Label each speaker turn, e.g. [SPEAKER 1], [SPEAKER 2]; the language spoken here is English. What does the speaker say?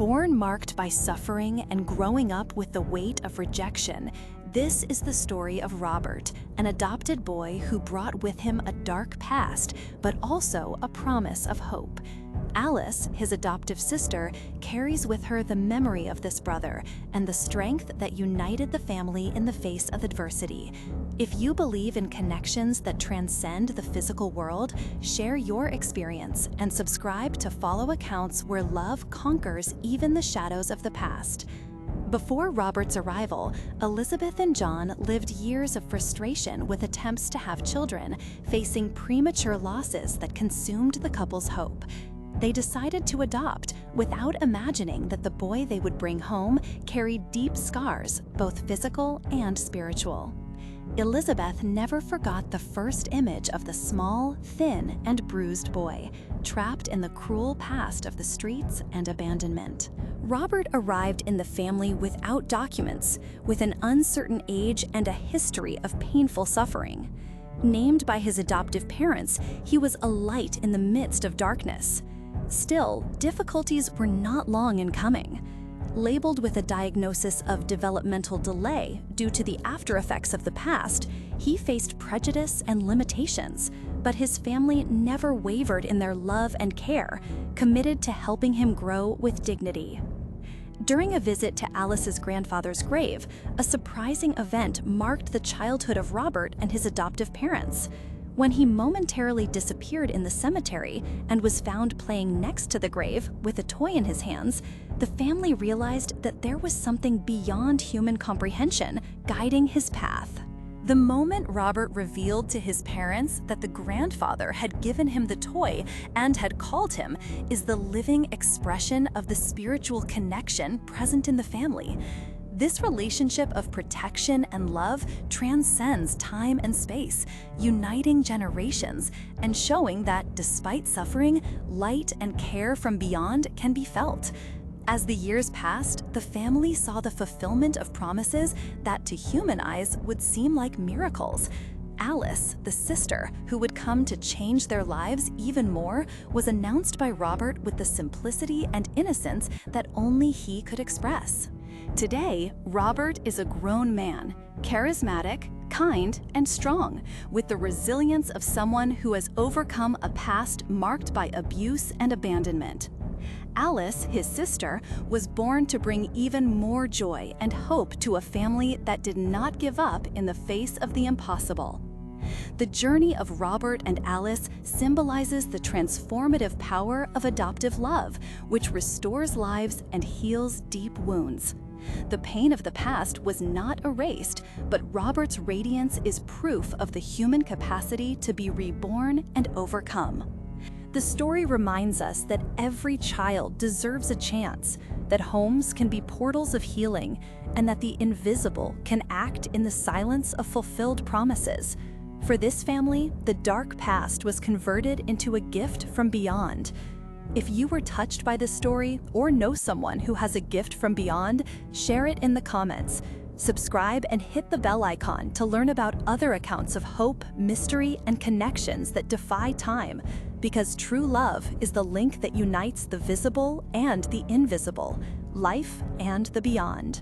[SPEAKER 1] Born marked by suffering and growing up with the weight of rejection, this is the story of Robert, an adopted boy who brought with him a dark past, but also a promise of hope. Alice, his adoptive sister, carries with her the memory of this brother and the strength that united the family in the face of adversity. If you believe in connections that transcend the physical world, share your experience and subscribe to follow accounts where love conquers even the shadows of the past. Before Robert's arrival, Elizabeth and John lived years of frustration with attempts to have children, facing premature losses that consumed the couple's hope. They decided to adopt without imagining that the boy they would bring home carried deep scars, both physical and spiritual. Elizabeth never forgot the first image of the small, thin, and bruised boy, trapped in the cruel past of the streets and abandonment. Robert arrived in the family without documents, with an uncertain age and a history of painful suffering. Named by his adoptive parents, he was a light in the midst of darkness. Still, difficulties were not long in coming. Labeled with a diagnosis of developmental delay due to the aftereffects of the past, he faced prejudice and limitations, but his family never wavered in their love and care, committed to helping him grow with dignity. During a visit to Alice's grandfather's grave, a surprising event marked the childhood of Robert and his adoptive parents. When he momentarily disappeared in the cemetery and was found playing next to the grave with a toy in his hands, the family realized that there was something beyond human comprehension guiding his path. The moment Robert revealed to his parents that the grandfather had given him the toy and had called him is the living expression of the spiritual connection present in the family. This relationship of protection and love transcends time and space, uniting generations and showing that despite suffering, light and care from beyond can be felt. As the years passed, the family saw the fulfillment of promises that to human eyes would seem like miracles. Alice, the sister who would come to change their lives even more, was announced by Robert with the simplicity and innocence that only he could express. Today, Robert is a grown man, charismatic, kind, and strong, with the resilience of someone who has overcome a past marked by abuse and abandonment. Alice, his sister, was born to bring even more joy and hope to a family that did not give up in the face of the impossible. The journey of Robert and Alice symbolizes the transformative power of adoptive love, which restores lives and heals deep wounds. The pain of the past was not erased, but Robert's radiance is proof of the human capacity to be reborn and overcome. The story reminds us that every child deserves a chance, that homes can be portals of healing, and that the invisible can act in the silence of fulfilled promises. For this family, the dark past was converted into a gift from beyond. If you were touched by this story or know someone who has a gift from beyond, share it in the comments. Subscribe and hit the bell icon to learn about other accounts of hope, mystery, and connections that defy time. Because true love is the link that unites the visible and the invisible, life and the beyond.